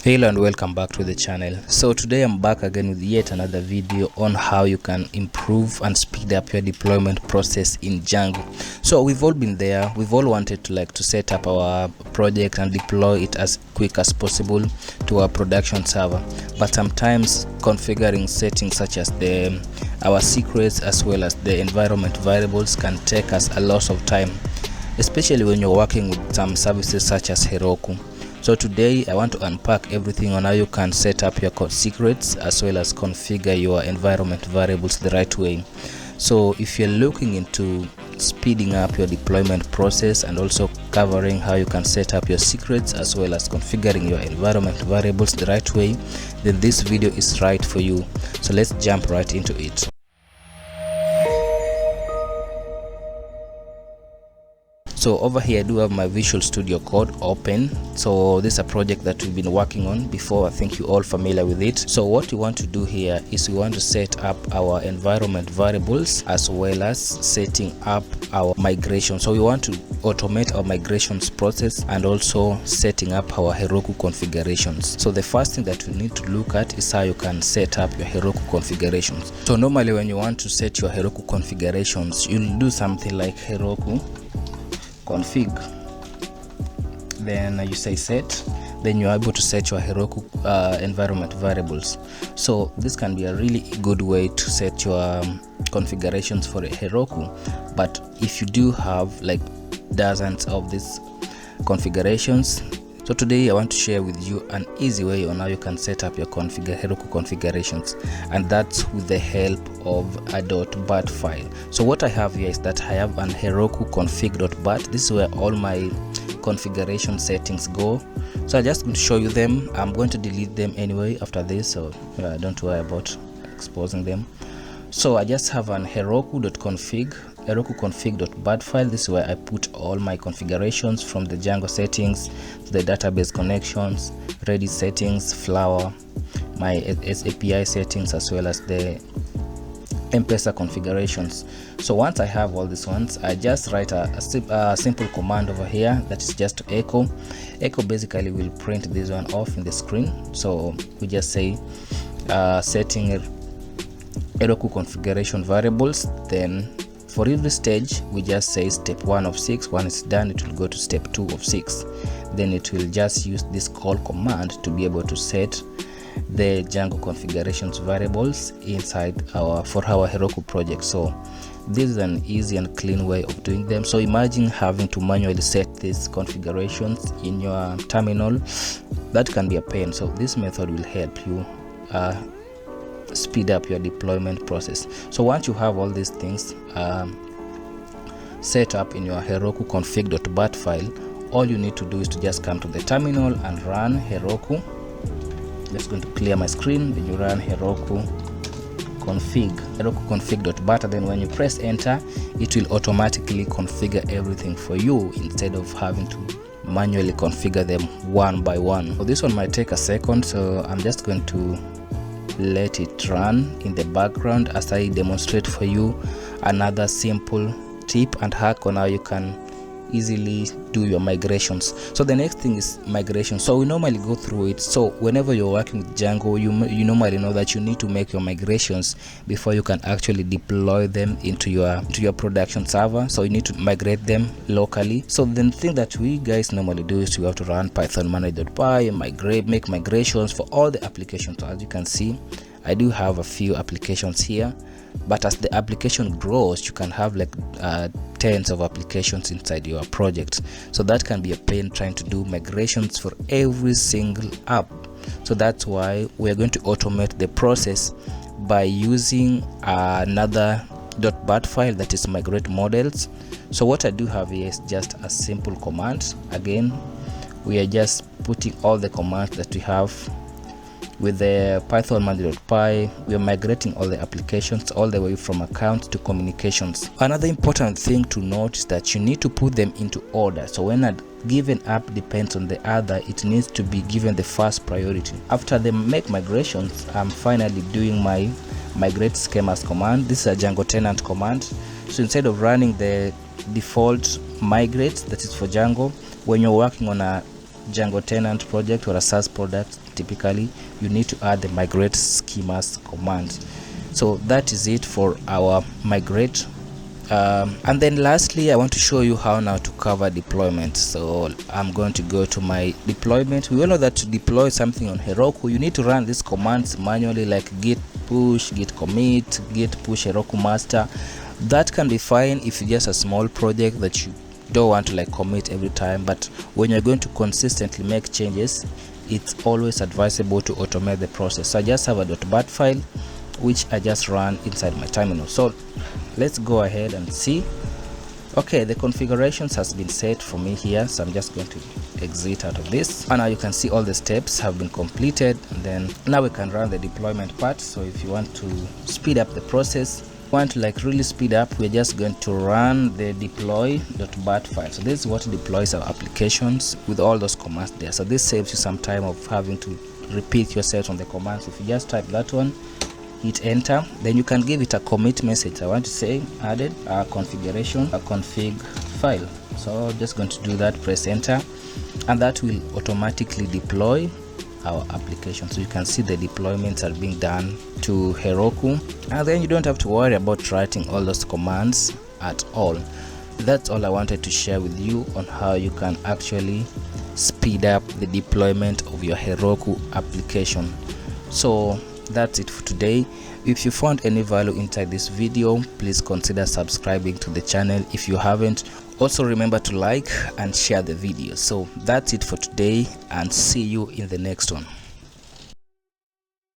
Hello and welcome back to the channel. So today I'm back again with yet another video on how you can improve and speed up your deployment process in Django. So we've all been there, we've all wanted to set up our project and deploy it as quick as possible to our production server, but sometimes configuring settings such as our secrets as well as the environment variables can take us a lot of time, especially when you're working with some services such as Heroku. So today I want to unpack everything on how you can set up your secrets as well as configure your environment variables the right way. So if you're looking into speeding up your deployment process and also covering how you can set up your secrets as well as configuring your environment variables the right way, then this video is right for you. So let's jump right into it. So over here I do have my Visual Studio Code open. So this is a project that we've been working on before. I think you're all familiar with it. So what we want to do here is we want to set up our environment variables as well as setting up our migration. So we want to automate our migrations process and also setting up our Heroku configurations. So the first thing that we need to look at is how you can set up your Heroku configurations. So normally when you want to set your Heroku configurations, you'll do something like Heroku config, then you say set, then you're able to set your Heroku environment variables. So this can be a really good way to set your configurations for a Heroku, but if you do have like dozens of these configurations, so today I want to share with you an easy way on how you can set up your Heroku configurations, and that's with the help of a .bat file. So what I have here is that I have an Heroku config.bat. This is where all my configuration settings go. So I'm just going to show you them. I'm going to delete them anyway after this, so don't worry about exposing them. So I just have an Heroku config.bat file. This is where I put all my configurations from the Django settings, the database connections, Redis settings, Flower, my API settings, as well as the M-Pesa configurations. So once I have all these ones, I just write a simple command over here that is just echo. Echo basically will print this one off in the screen. So we just say setting Heroku configuration variables. Then for every stage we just say step 1 of 6. When it's done, it will go to step 2 of 6. Then it will just use this call command to be able to set the Django configurations variables inside our Heroku project. So this is an easy and clean way of doing them. So imagine having to manually set these configurations in your terminal. That can be a pain. So this method will help you speed up your deployment process. So once you have all these things set up in your Heroku config.bat file, all you need to do is to just come to the terminal and run Heroku. Just going to clear my screen. Then you run Heroku config.bat, and then when you press enter, it will automatically configure everything for you instead of having to manually configure them one by one. So this one might take a second, so I'm just going to let it run in the background as I demonstrate for you another simple tip and hack on how you can easily do your migrations. So the next thing is migration. So we normally go through it. So whenever you're working with Django, you normally know that you need to make your migrations before you can actually deploy them into your production server. So you need to migrate them locally. So the thing that we guys normally do is we have to run python manage.py, make migrations for all the applications. So as you can see, I do have a few applications here, but as the application grows, you can have like tens of applications inside your project. So that can be a pain trying to do migrations for every single app. So that's why we're going to automate the process by using another .bat file that is migrate models. So what I do have here is just a simple command. Again, we are just putting all the commands that we have with the python manage.py. We are migrating all the applications all the way from account to communications. Another important thing to note is that you need to put them into order. So when a given app depends on the other, it needs to be given the first priority. After the make migrations, I'm finally doing my migrate schemas command. This is a Django tenant command. So instead of running the default migrate that is for Django, when you're working on a Django tenant project or a SaaS product, typically you need to add the migrate schemas command. So that is it for our migrate. And then lastly, I want to show you how now to cover deployment. So I'm going to go to my deployment. We all know that to deploy something on Heroku, you need to run these commands manually, like git push, git commit, git push Heroku master. That can be fine if it's just a small project that you don't want to like commit every time, but when you're going to consistently make changes, it's always advisable to automate the process. So I just have a .bat file which I just run inside my terminal. So let's go ahead and see. Okay, the configurations has been set for me here, so I'm just going to exit out of this, and now you can see all the steps have been completed. And then now we can run the deployment part. So if you want to speed up the process, want to like really speed up, we're just going to run the deploy.bat file. So this is what deploys our applications with all those commands there. So this saves you some time of having to repeat yourself on the commands. If you just type that one, hit enter, then you can give it a commit message. I want to say added a configuration, a config file. So just going to do that, press enter, and that will automatically deploy our application. So you can see the deployments are being done to Heroku, and then you don't have to worry about writing all those commands at all. That's all I wanted to share with you on how you can actually speed up the deployment of your Heroku application. So that's it for today. If you found any value inside this video, please consider subscribing to the channel if you haven't. Also remember to like and share the video. So that's it for today, and see you in the next one.